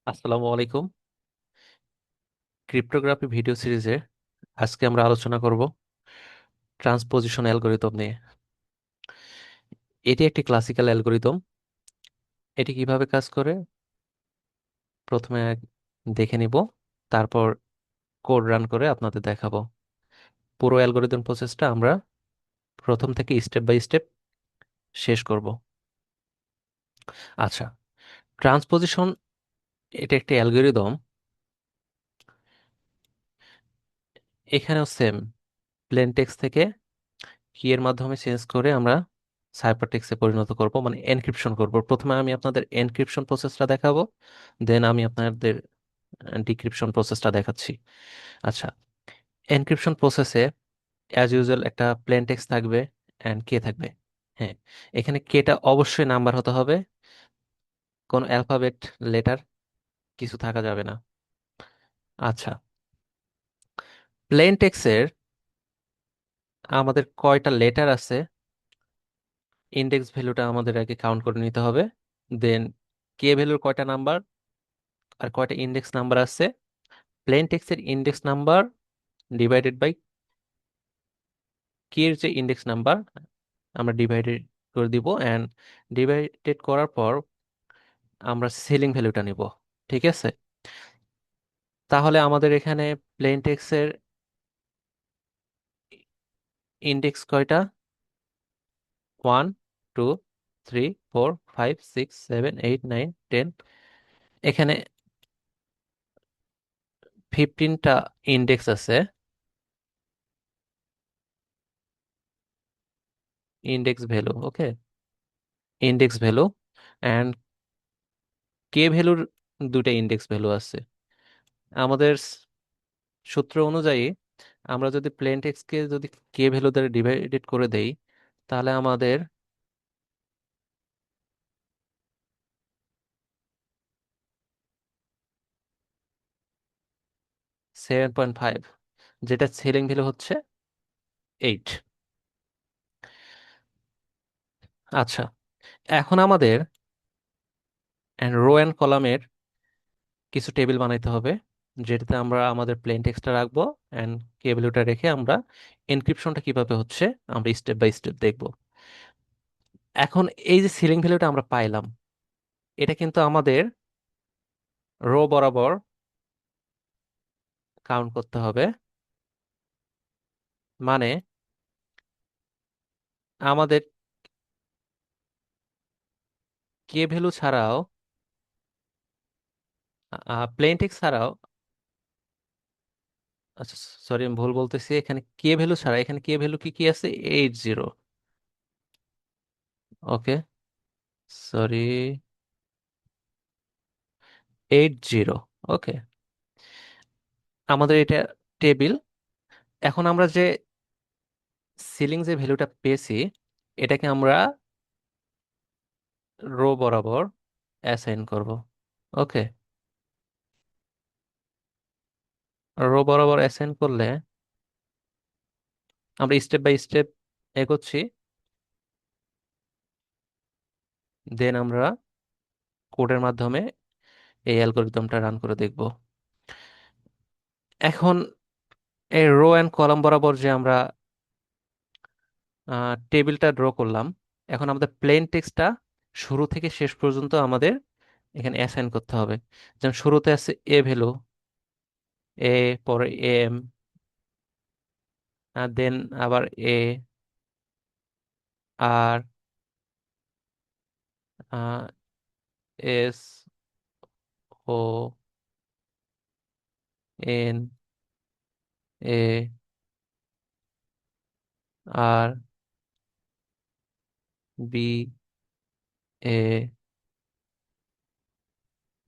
আসসালামু আলাইকুম। Cryptography video সিরিজে আজকে আমরা আলোচনা করব ট্রান্সপোজিশন অ্যালগরিদম নিয়ে। এটি একটি ক্লাসিক্যাল অ্যালগরিদম। এটি কিভাবে কাজ করে প্রথমে দেখে নিব, তারপর কোড রান করে আপনাদের দেখাবো। পুরো অ্যালগরিদম প্রসেসটা আমরা প্রথম থেকে স্টেপ বাই স্টেপ শেষ করব। আচ্ছা, ট্রান্সপোজিশন এটা একটি অ্যালগরিদম। এখানেও সেম, প্লেন টেক্সট থেকে কি এর মাধ্যমে চেঞ্জ করে আমরা সাইফার টেক্সটে পরিণত করব, মানে এনক্রিপশন করব। প্রথমে আমি আপনাদের এনক্রিপশন প্রসেসটা দেখাবো, দেন আমি আপনাদের ডিক্রিপশন প্রসেসটা দেখাচ্ছি। আচ্ছা, এনক্রিপশন প্রসেসে অ্যাজ ইউজুয়াল একটা প্লেন টেক্সট থাকবে অ্যান্ড কে থাকবে। হ্যাঁ, এখানে কেটা অবশ্যই নাম্বার হতে হবে, কোনো অ্যালফাবেট লেটার কিছু থাকা যাবে না। আচ্ছা, প্লেন টেক্সটের আমাদের কয়টা লেটার আছে, ইন্ডেক্স ভ্যালুটা আমাদের আগে কাউন্ট করে নিতে হবে। দেন কে ভ্যালুর কয়টা নাম্বার আর কয়টা ইন্ডেক্স নাম্বার আছে, প্লেন টেক্সটের ইন্ডেক্স নাম্বার ডিভাইডেড বাই কে এর যে ইন্ডেক্স নাম্বার আমরা ডিভাইডেড করে দিব, অ্যান্ড ডিভাইডেড করার পর আমরা সিলিং ভ্যালুটা নিব। ঠিক আছে, তাহলে আমাদের এখানে প্লেন টেক্সটের ইন্ডেক্স কয়টা? 1 2 3 4 5 6 7 8 9 10। এখানে 15টা ইন্ডেক্স আছে, index value. Okay, index value and K ভ্যালুর দুটা ইন্ডেক্স ভ্যালু আছে। আমাদের সূত্র অনুযায়ী আমরা যদি প্লেন টেক্সটকে যদি কে ভ্যালু দ্বারা ডিভাইডেড করে দেই, তাহলে আমাদের 7.5, যেটা সিলিং ভ্যালু হচ্ছে 8। আচ্ছা, এখন আমাদের রো অ্যান্ড কলামের কিছু টেবিল বানাইতে হবে, যেটাতে আমরা আমাদের প্লেন টেক্সটটা রাখবো অ্যান্ড কে ভ্যালুটা রেখে আমরা এনক্রিপশনটা কিভাবে হচ্ছে আমরা স্টেপ বাই স্টেপ দেখব। এখন এই যে সিলিং ভ্যালুটা আমরা পাইলাম, এটা কিন্তু আমাদের রো বরাবর কাউন্ট করতে হবে। মানে আমাদের কে ভ্যালু ছাড়াও, প্লেন টেক্সট ছাড়াও, আচ্ছা সরি আমি ভুল বলতেছি, এখানে কে ভ্যালু ছাড়া এখানে কে ভ্যালু কি কি আছে? 80। ওকে, সরি, 80। ওকে, আমাদের এটা টেবিল। এখন আমরা যে সিলিং যে ভ্যালুটা পেয়েছি, এটাকে আমরা রো বরাবর অ্যাসাইন করব। ওকে, রো বরাবর অ্যাসাইন করলে আমরা স্টেপ বাই স্টেপ এগোচ্ছি, দেন আমরা কোডের মাধ্যমে এই অ্যালগরিদমটা রান করে দেখব। এখন এই রো অ্যান্ড কলাম বরাবর যে আমরা টেবিলটা ড্র করলাম, এখন আমাদের প্লেন টেক্সটটা শুরু থেকে শেষ পর্যন্ত আমাদের এখানে অ্যাসাইন করতে হবে। যেমন শুরুতে আছে এ ভ্যালু, এ, পরে এম, দেন আবার এ, আর এস, ও, এন, এ, আর, বি, এ,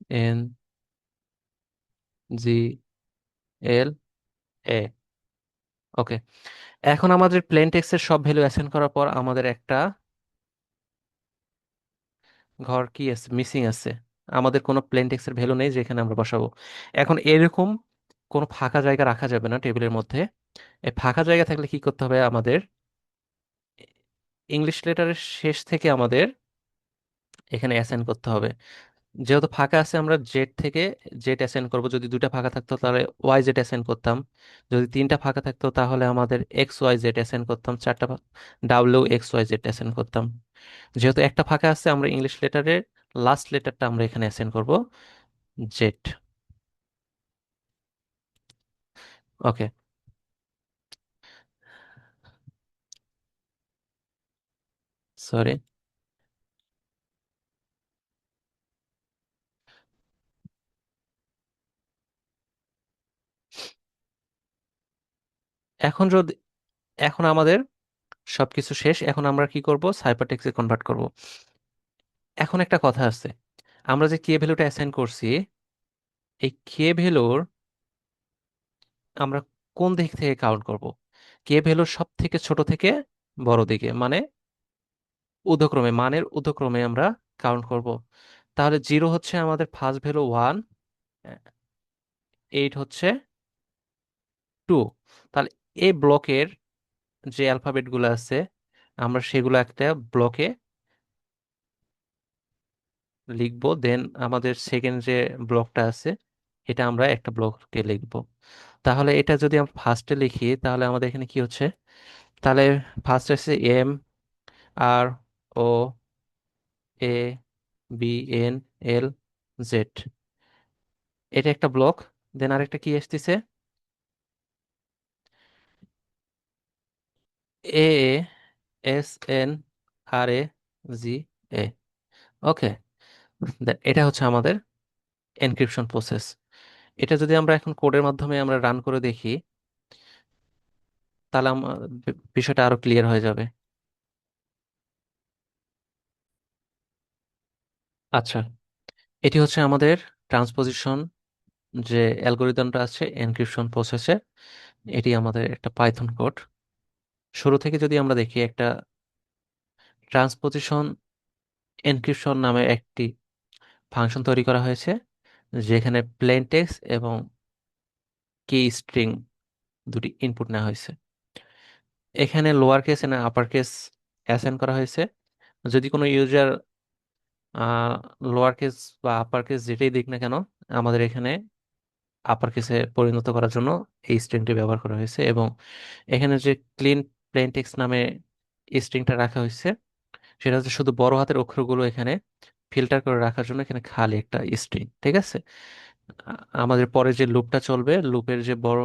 এন, জি, এল, এ। ওকে, এখন আমাদের প্লেন টেক্সটের সব ভ্যালু অ্যাসাইন করার পর আমাদের একটা ঘর কি আছে, মিসিং আছে। আমাদের কোনো প্লেন টেক্সটের ভ্যালু নেই যেখানে আমরা বসাবো। এখন এরকম কোনো ফাঁকা জায়গা রাখা যাবে না টেবিলের মধ্যে। এই ফাঁকা জায়গা থাকলে কি করতে হবে, আমাদের ইংলিশ লেটারের শেষ থেকে আমাদের এখানে অ্যাসাইন করতে হবে। যেহেতু ফাঁকা আছে আমরা জেড থেকে জেড অ্যাসাইন করব। যদি দুইটা ফাঁকা থাকতো তাহলে ওয়াই জেড অ্যাসাইন করতাম। যদি তিনটা ফাঁকা থাকতো তাহলে আমাদের এক্স ওয়াই জেড অ্যাসাইন করতাম। চারটা W X Y Z assign করতাম। যেহেতু একটা ফাঁকা আছে আমরা ইংলিশ লেটারের লাস্ট লেটারটা আমরা এখানে অ্যাসাইন করব জেড। ওকে। সরি। এখন যদি এখন আমাদের সবকিছু শেষ, এখন আমরা কি করব, সাইপারটেক্সে কনভার্ট করব। এখন একটা কথা আছে, আমরা যে কে ভ্যালুটা অ্যাসাইন করছি, এই কে ভ্যালুর আমরা কোন দিক থেকে কাউন্ট করব? কে ভ্যালুর সব থেকে ছোট থেকে বড় দিকে, মানে ঊর্ধ্বক্রমে, মানের ঊর্ধ্বক্রমে আমরা কাউন্ট করব। তাহলে 0 হচ্ছে আমাদের ফার্স্ট ভ্যালু 1, 8 হচ্ছে 2। তাহলে এই ব্লকের যে অ্যালফাবেট গুলো আছে আমরা সেগুলো একটা ব্লকে লিখবো। দেন আমাদের সেকেন্ড যে ব্লকটা আছে এটা আমরা একটা ব্লকে লিখবো। তাহলে এটা যদি আমরা ফার্স্টে লিখি তাহলে আমাদের এখানে কি হচ্ছে, তাহলে ফার্স্ট আছে এম, আর, ও, এ, বি, এন, এল, জেড, এটা একটা ব্লক। দেন আরেকটা কি আসতেছে, এ, এস, এন, আর, এ, জি, এ। ওকে। দেন এটা হচ্ছে আমাদের এনক্রিপশন প্রসেস। এটা যদি আমরা এখন কোডের মাধ্যমে আমরা রান করে দেখি তাহলে বিষয়টা আরো ক্লিয়ার হয়ে যাবে। আচ্ছা, এটি হচ্ছে আমাদের ট্রান্সপোজিশন যে অ্যালগোরিদমটা আছে এনক্রিপশন প্রসেসে। এটি আমাদের একটা পাইথন কোড। শুরু থেকে যদি আমরা দেখি, একটা ট্রান্সপোজিশন এনক্রিপশন নামে একটি ফাংশন তৈরি করা হয়েছে, যেখানে প্লেন টেক্সট এবং কি স্ট্রিং দুটি ইনপুট নেওয়া হয়েছে। এখানে লোয়ার কেস এবং আপার কেস অ্যাসাইন করা হয়েছে। যদি কোনো ইউজার লোয়ার কেস বা আপার কেস যেটাই দিক না কেন, আমাদের এখানে আপার কেসে পরিণত করার জন্য এই স্ট্রিংটি ব্যবহার করা হয়েছে। এবং এখানে যে ক্লিন প্লেন টেক্সট নামে স্ট্রিংটা রাখা হয়েছে সেটা হচ্ছে শুধু বড় হাতের অক্ষরগুলো এখানে ফিল্টার করে রাখার জন্য এখানে খালি একটা স্ট্রিং। ঠিক আছে। আমাদের পরে যে লুপটা চলবে, লুপের যে বড়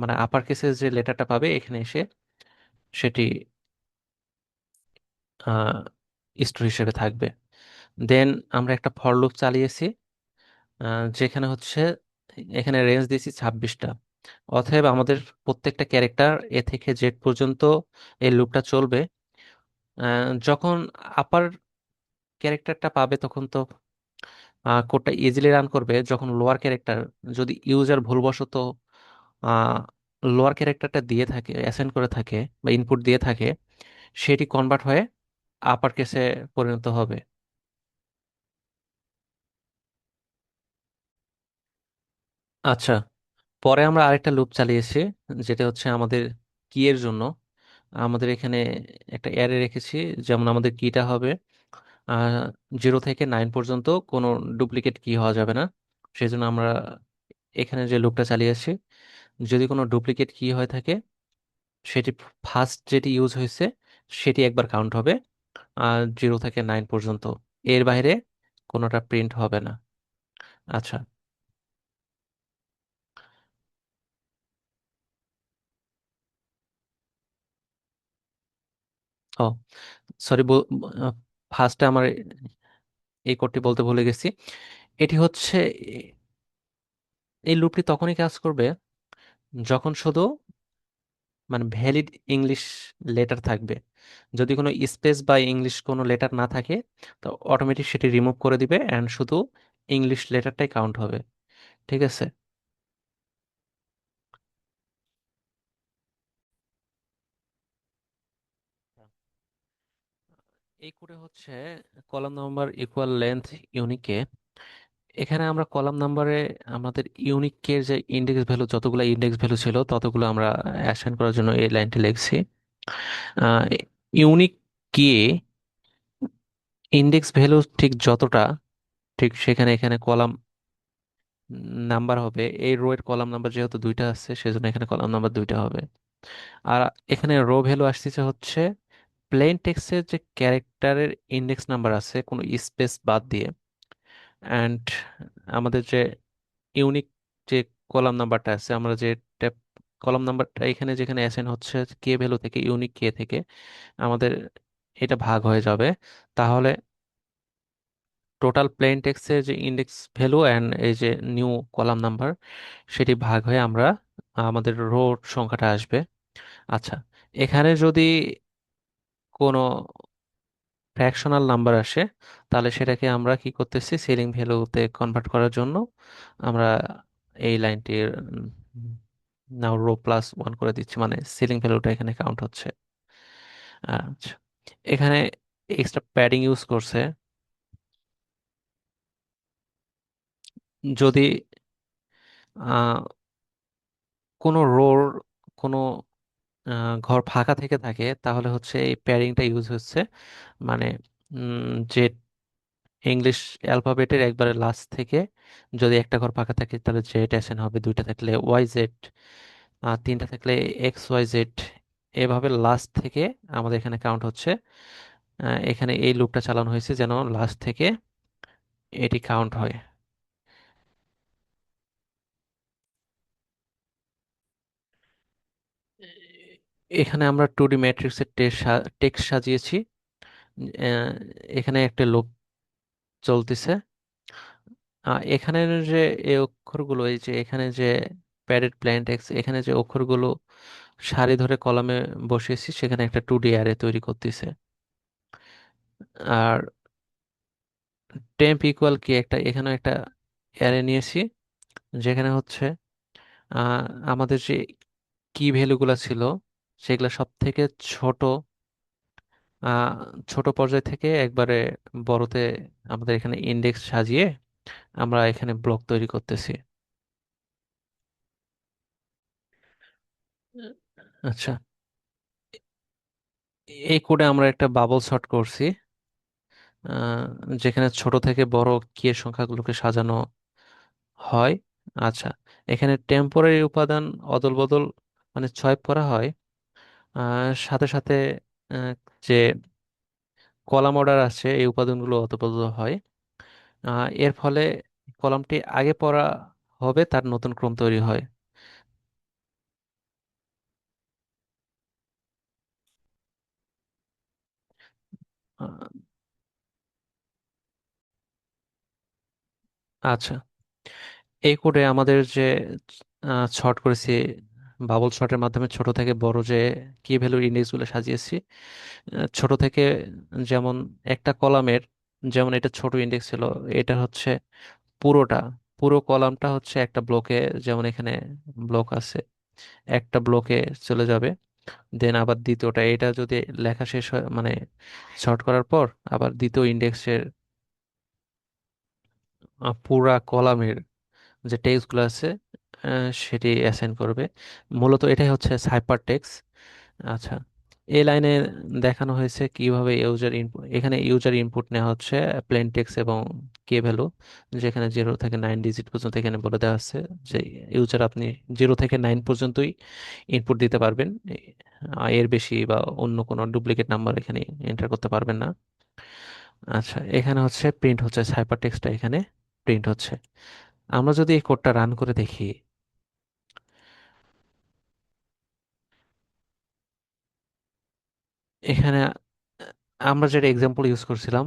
মানে আপার কেসে যে লেটারটা পাবে এখানে এসে সেটি স্টোর হিসেবে থাকবে। দেন আমরা একটা ফর লুপ চালিয়েছি, যেখানে হচ্ছে এখানে রেঞ্জ দিয়েছি 26টা। অতএব আমাদের প্রত্যেকটা ক্যারেক্টার এ থেকে জেড পর্যন্ত এই লুপটা চলবে। যখন আপার ক্যারেক্টারটা পাবে তখন তো কোডটা ইজিলি রান করবে। যখন লোয়ার ক্যারেক্টার, যদি ইউজার ভুলবশত লোয়ার ক্যারেক্টারটা দিয়ে থাকে, অ্যাসাইন করে থাকে বা ইনপুট দিয়ে থাকে, সেটি কনভার্ট হয়ে আপার কেসে পরিণত হবে। আচ্ছা, পরে আমরা আরেকটা লুপ চালিয়েছি, যেটা হচ্ছে আমাদের কি এর জন্য। আমাদের এখানে একটা অ্যারে রেখেছি, যেমন আমাদের কিটা হবে 0 থেকে 9 পর্যন্ত কোনো ডুপ্লিকেট কি হওয়া যাবে না। সেই জন্য আমরা এখানে যে লুপটা চালিয়েছি, যদি কোনো ডুপ্লিকেট কি হয়ে থাকে সেটি ফার্স্ট যেটি ইউজ হয়েছে সেটি একবার কাউন্ট হবে, আর 0 থেকে 9 পর্যন্ত এর বাইরে কোনোটা প্রিন্ট হবে না। আচ্ছা। ও, সরি, ফার্স্টে আমার এই কোডটি বলতে ভুলে গেছি। এটি হচ্ছে এই লুপটি তখনই কাজ করবে যখন শুধু মানে ভ্যালিড ইংলিশ লেটার থাকবে। যদি কোনো স্পেস বা ইংলিশ কোনো লেটার না থাকে তো অটোমেটিক সেটি রিমুভ করে দিবে অ্যান্ড শুধু ইংলিশ লেটারটাই কাউন্ট হবে। ঠিক আছে। এই কোডে হচ্ছে কলাম নাম্বার ইকুয়াল লেন্থ ইউনিকে। এখানে আমরা কলাম নাম্বারে আমাদের ইউনিকের যে ইন্ডেক্স ভ্যালু, যতগুলো ইন্ডেক্স ভ্যালু ছিল ততগুলো আমরা অ্যাসাইন করার জন্য এই লাইনটি লিখছি। ইউনিক কি ইন্ডেক্স ভ্যালু ঠিক যতটা, ঠিক সেখানে এখানে কলাম নাম্বার হবে, এই রো এর কলাম নাম্বার যেহেতু দুইটা আছে সেজন্য এখানে কলাম নাম্বার দুইটা হবে। আর এখানে রো ভ্যালু আসতেছে হচ্ছে প্লেন টেক্সটের যে ক্যারেক্টারের ইন্ডেক্স নাম্বার আছে কোনো স্পেস বাদ দিয়ে, অ্যান্ড আমাদের যে ইউনিক যে কলাম নাম্বারটা আছে, আমরা যে ট্যাব কলাম নাম্বারটা এখানে যেখানে অ্যাসাইন হচ্ছে কে ভ্যালু থেকে, ইউনিক কে থেকে আমাদের এটা ভাগ হয়ে যাবে। তাহলে টোটাল প্লেন টেক্সটের যে ইন্ডেক্স ভ্যালু অ্যান্ড এই যে নিউ কলাম নাম্বার সেটি ভাগ হয়ে আমরা আমাদের রো সংখ্যাটা আসবে। আচ্ছা, এখানে যদি কোনো ফ্র্যাকশনাল নাম্বার আসে তাহলে সেটাকে আমরা কি করতেছি, সিলিং ভ্যালুতে কনভার্ট করার জন্য আমরা এই লাইনটির নাও রো প্লাস ওয়ান করে দিচ্ছি, মানে সিলিং ভ্যালুটা এখানে কাউন্ট হচ্ছে। আচ্ছা, এখানে এক্সট্রা প্যাডিং ইউজ করছে। যদি আহ, কোনো রোর কোনো ঘর ফাঁকা থেকে থাকে তাহলে হচ্ছে এই প্যাডিংটা ইউজ হচ্ছে, মানে যে ইংলিশ অ্যালফাবেটের একবারে লাস্ট থেকে যদি একটা ঘর ফাঁকা থাকে তাহলে জেড অ্যাসাইন হবে, দুইটা থাকলে ওয়াই জেড, আর তিনটা থাকলে এক্স ওয়াই জেড, এভাবে লাস্ট থেকে আমাদের এখানে কাউন্ট হচ্ছে। এখানে এই লুপটা চালানো হয়েছে যেন লাস্ট থেকে এটি কাউন্ট হয়। এখানে আমরা টু ডি ম্যাট্রিক্সের টেক্সট সাজিয়েছি। আহ, এখানে একটা লুপ চলতেছে। এখানের যে এই অক্ষরগুলো, এই যে এখানে যে প্যারেড প্ল্যান টেক্সট, এখানে যে অক্ষরগুলো সারি ধরে কলামে বসিয়েছি সেখানে একটা টু ডি অ্যারে তৈরি করতেছে। আর টেম্প ইকুয়াল কি একটা এখানে একটা অ্যারে নিয়েছি যেখানে হচ্ছে আহ, আমাদের যে কি ভ্যালুগুলো ছিল সেগুলো সব থেকে ছোট, আহ, ছোট পর্যায় থেকে একবারে বড়তে আমাদের এখানে ইন্ডেক্স সাজিয়ে আমরা এখানে ব্লক তৈরি করতেছি। আচ্ছা, এই কোডে আমরা একটা বাবল সর্ট করছি, আহ, যেখানে ছোট থেকে বড় কি এর সংখ্যাগুলোকে সাজানো হয়। আচ্ছা, এখানে টেম্পোরারি উপাদান অদল বদল মানে সোয়াইপ করা হয়, সাথে সাথে আহ, যে কলাম অর্ডার আছে এই উপাদানগুলো অদল বদল হয়। এর ফলে কলামটি আগে পড়া হবে, তার নতুন ক্রম তৈরি হয়। আহ, আচ্ছা, এই কোডে আমাদের যে শর্ট করেছি, বাবল শর্টের মাধ্যমে ছোট থেকে বড় যে কি ভ্যালুর ইন্ডেক্সগুলো সাজিয়েছি, ছোট থেকে যেমন একটা কলামের, যেমন এটা ছোট ইন্ডেক্স ছিল, এটা হচ্ছে পুরোটা, পুরো কলামটা হচ্ছে একটা ব্লকে, যেমন এখানে ব্লক আছে, একটা ব্লকে চলে যাবে। দেন আবার দ্বিতীয়টা, এটা যদি লেখা শেষ হয় মানে শর্ট করার পর আবার দ্বিতীয় ইন্ডেক্সের পুরা কলামের যে টেক্সট গুলো আছে সেটি অ্যাসাইন করবে। মূলত এটাই হচ্ছে সাইপার টেক্সট। আচ্ছা, এই লাইনে দেখানো হয়েছে কিভাবে ইউজার ইনপুট, এখানে ইউজার ইনপুট নেওয়া হচ্ছে প্লেন টেক্সট এবং কে ভ্যালু, যেখানে 0 থেকে 9 ডিজিট পর্যন্ত এখানে বলে দেওয়া আছে যে ইউজার আপনি 0 থেকে 9 পর্যন্তই ইনপুট দিতে পারবেন, এর বেশি বা অন্য কোনো ডুপ্লিকেট নাম্বার এখানে এন্টার করতে পারবেন না। আচ্ছা, এখানে হচ্ছে প্রিন্ট হচ্ছে, সাইপার টেক্সটটা এখানে প্রিন্ট হচ্ছে। আমরা যদি এই কোডটা রান করে দেখি, এখানে আমরা যেটা এক্সাম্পল ইউজ করছিলাম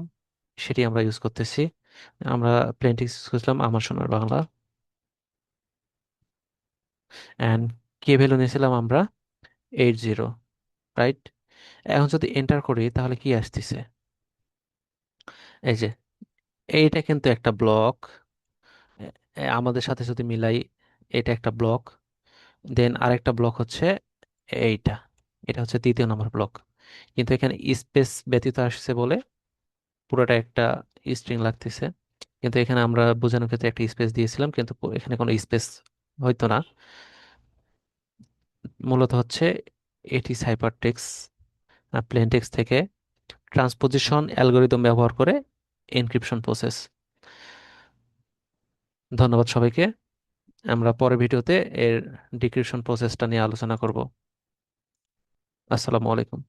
সেটি আমরা ইউজ করতেছি। আমরা প্লেন টেক্সট ইউজ করছিলাম আমার সোনার বাংলা, অ্যান্ড কে ভ্যালু নিয়েছিলাম আমরা 80, রাইট? এখন যদি এন্টার করি তাহলে কি আসতেছে, এই যে এইটা কিন্তু একটা ব্লক, আমাদের সাথে যদি মিলাই এটা একটা ব্লক, দেন আরেকটা ব্লক হচ্ছে এইটা, এটা হচ্ছে দ্বিতীয় নম্বর ব্লক। কিন্তু এখানে স্পেস ব্যতীত আসছে বলে পুরোটা একটা স্ট্রিং লাগতেছে। কিন্তু এখানে আমরা বোঝানোর ক্ষেত্রে একটা স্পেস দিয়েছিলাম, কিন্তু এখানে কোনো স্পেস হয়তো না। মূলত হচ্ছে এটি সাইফার টেক্সট প্লেন টেক্সট থেকে ট্রান্সপোজিশন অ্যালগোরিদম ব্যবহার করে এনক্রিপশন প্রসেস। ধন্যবাদ সবাইকে। আমরা পরের ভিডিওতে এর ডিক্রিপশন প্রসেসটা নিয়ে আলোচনা করব। আসসালামু আলাইকুম।